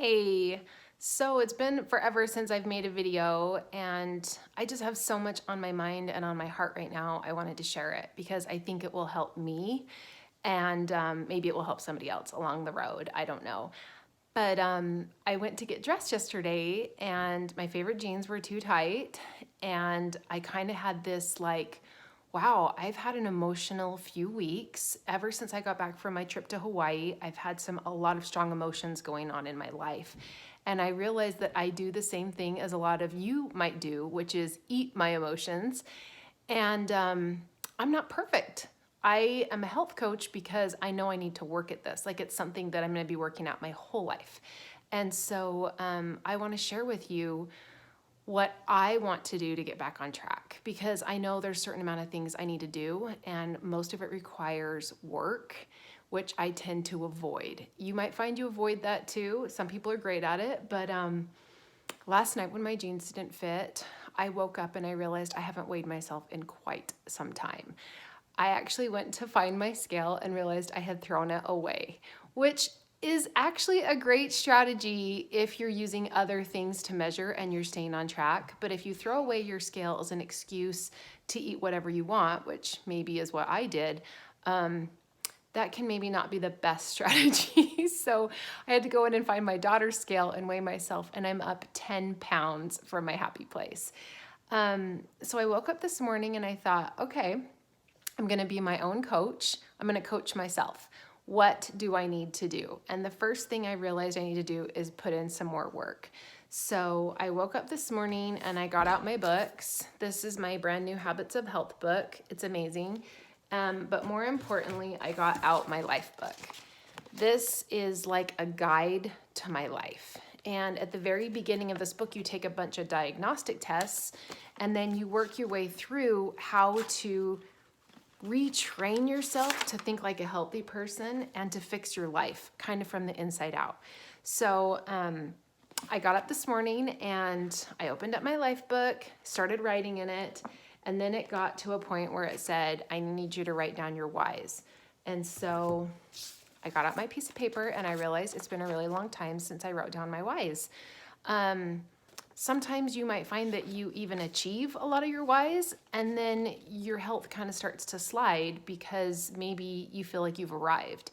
Hey, so it's been forever since I've made a video, and I just have so much on my mind and on my heart right now. I wanted to share it because I think it will help me, and maybe it will help somebody else along the road. I don't know. But I went to get dressed yesterday, and my favorite jeans were too tight, and I kind of had this like, wow, I've had an emotional few weeks. Ever since I got back from my trip to Hawaii, I've had a lot of strong emotions going on in my life. And I realized that I do the same thing as a lot of you might do, which is eat my emotions. And I'm not perfect. I am a health coach because I know I need to work at this. Like it's something that I'm going to be working at my whole life. And so I want to share with you what I want to do to get back on track because I know there's a certain amount of things I need to do, and most of it requires work, which I tend to avoid. You might find you avoid that too. Some people are great at it, but last night when my jeans didn't fit, I woke up and I realized I haven't weighed myself in quite some time. I actually went to find my scale and realized I had thrown it away, which is actually a great strategy if you're using other things to measure and you're staying on track. But if you throw away your scale as an excuse to eat whatever you want, which maybe is what I did, that can maybe not be the best strategy. So I had to go in and find my daughter's scale and weigh myself, and I'm up 10 pounds from my happy place. So I woke up this morning and I thought, okay, I'm going to be my own coach. I'm going to coach myself. What do I need to do? And the first thing I realized I need to do is put in some more work. So I woke up this morning and I got out my books. This is my brand new Habits of Health book. It's amazing. But more importantly, I got out my life book. This is like a guide to my life. And at the very beginning of this book, you take a bunch of diagnostic tests and then you work your way through how to retrain yourself to think like a healthy person and to fix your life kind of from the inside out. So I got up this morning and I opened up my life book, started writing in it, and then it got to a point where it said, I need you to write down your whys. And so I got out my piece of paper and I realized it's been a really long time since I wrote down my whys. Sometimes you might find that you even achieve a lot of your whys and then your health kind of starts to slide because maybe you feel like you've arrived.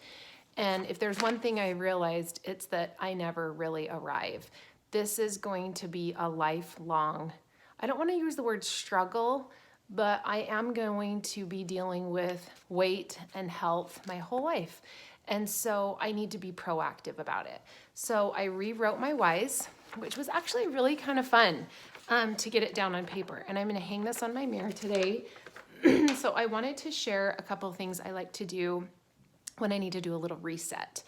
And if there's one thing I realized, it's that I never really arrive. This is going to be a lifelong, I don't want to use the word struggle, but I am going to be dealing with weight and health my whole life. And so I need to be proactive about it. So I rewrote my whys, which was actually really kind of fun to get it down on paper. And I'm going to hang this on my mirror today. So I wanted to share a couple of things I like to do when I need to do a little reset.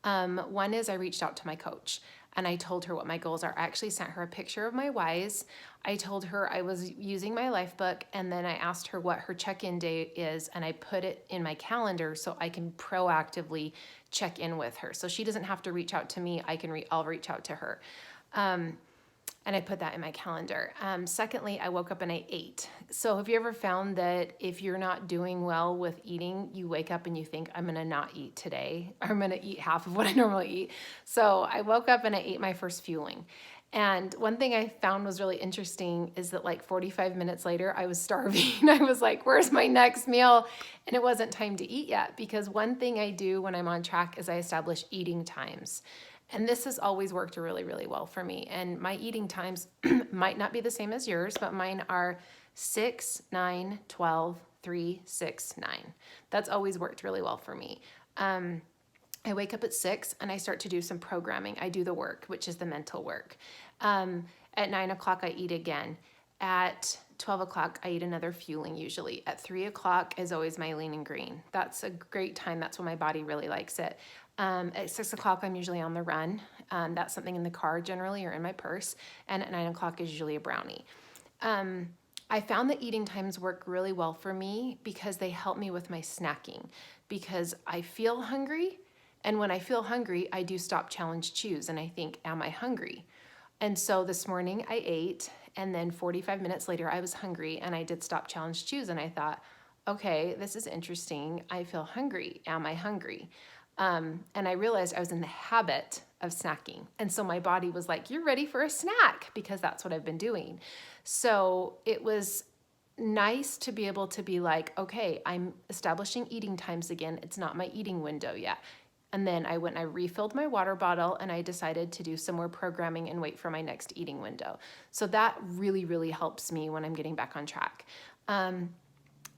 One is I reached out to my coach and I told her what my goals are. I actually sent her a picture of my whys. I told her I was using my life book, and then I asked her what her check-in day is, and I put it in my calendar so I can proactively check in with her. So she doesn't have to reach out to me. I'll reach out to her. And I put that in my calendar. Secondly, I woke up and I ate. So have you ever found that if you're not doing well with eating, you wake up and you think, I'm gonna not eat today, or I'm gonna eat half of what I normally eat. So I woke up and I ate my first fueling. And one thing I found was really interesting is that like 45 minutes later, I was starving. I was like, where's my next meal? And it wasn't time to eat yet, because one thing I do when I'm on track is I establish eating times. And this has always worked really, really well for me. And my eating times might not be the same as yours, but mine are 6, 9, 12, 3, 6, 9. That's always worked really well for me. I wake up at 6 and I start to do some programming. I do the work, which is the mental work. At 9 o'clock, I eat again. At 12 o'clock, I eat another fueling usually. At 3 o'clock is always my lean and green. That's a great time. That's when my body really likes it. At 6 o'clock, I'm usually on the run. That's something in the car generally or in my purse. And at 9 o'clock is usually a brownie. I found that eating times work really well for me because they help me with my snacking, because I feel hungry. And when I feel hungry, I do stop, challenge, choose. And I think, am I hungry? And so this morning I ate, and then 45 minutes later I was hungry and I did stop, challenge, choose. And I thought, okay, this is interesting. I feel hungry. Am I hungry? And I realized I was in the habit of snacking. And so my body was like, you're ready for a snack, because that's what I've been doing. So it was nice to be able to be like, okay, I'm establishing eating times again. It's not my eating window yet. And then I went and I refilled my water bottle, and I decided to do some more programming and wait for my next eating window. So that really, really helps me when I'm getting back on track.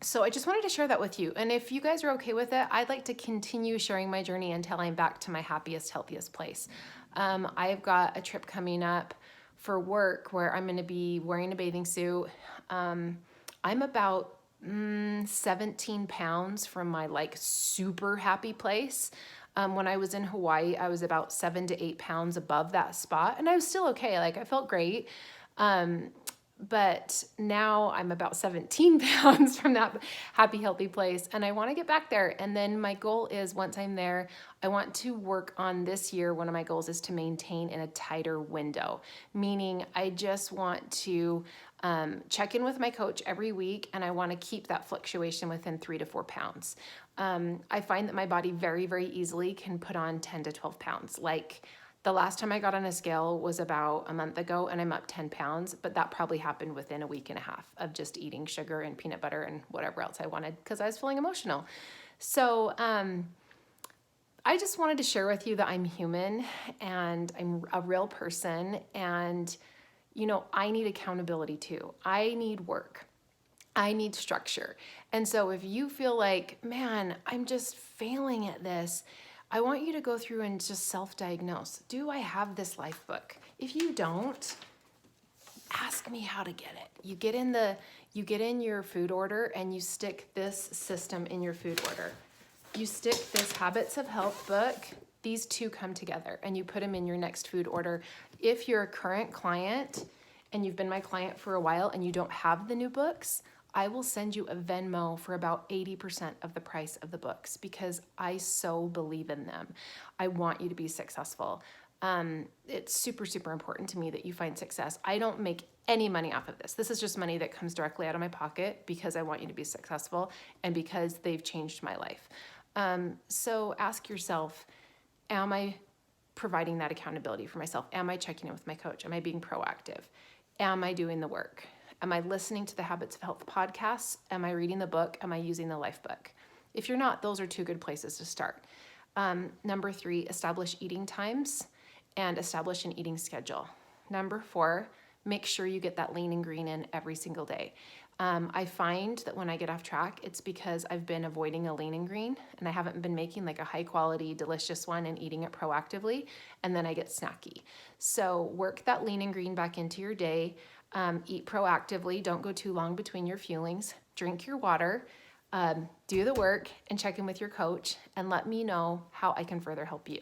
So I just wanted to share that with you. And if you guys are okay with it, I'd like to continue sharing my journey until I'm back to my happiest, healthiest place. I've got a trip coming up for work where I'm going to be wearing a bathing suit. I'm about 17 pounds from my like super happy place. When I was in Hawaii, I was about 7 to 8 pounds above that spot, and I was still okay. Like I felt great. But now I'm about 17 pounds from that happy, healthy place, and I want to get back there. And then my goal is, once I'm there, I want to work on this year. One of my goals is to maintain in a tighter window, meaning I just want to check in with my coach every week, and I want to keep that fluctuation within 3 to 4 pounds. I find that my body very, very easily can put on 10 to 12 pounds. Like, the last time I got on a scale was about a month ago, and I'm up 10 pounds, but that probably happened within a week and a half of just eating sugar and peanut butter and whatever else I wanted, because I was feeling emotional. So I just wanted to share with you that I'm human and I'm a real person, and I need accountability too. I need work. I need structure. And so if you feel like, man, I'm just failing at this, I want you to go through and just self-diagnose. Do I have this life book? If you don't, ask me how to get it. You get in your food order, and you stick this system in your food order. You stick this Habits of Health book. These two come together, and you put them in your next food order. If you're a current client and you've been my client for a while and you don't have the new books, I will send you a Venmo for about 80% of the price of the books, because I so believe in them. I want you to be successful. It's super, super important to me that you find success. I don't make any money off of this. This is just money that comes directly out of my pocket, because I want you to be successful and because they've changed my life. So ask yourself, am I providing that accountability for myself? Am I checking in with my coach? Am I being proactive? Am I doing the work? Am I listening to the Habits of Health podcasts? Am I reading the book? Am I using the life book? If you're not, those are two good places to start. Number 3, establish eating times and establish an eating schedule. Number 4, make sure you get that lean and green in every single day. I find that when I get off track, it's because I've been avoiding a lean and green, and I haven't been making like a high quality, delicious one and eating it proactively, and then I get snacky. So work that lean and green back into your day. Eat proactively. Don't go too long between your fuelings. Drink your water. Do the work and check in with your coach, and let me know how I can further help you.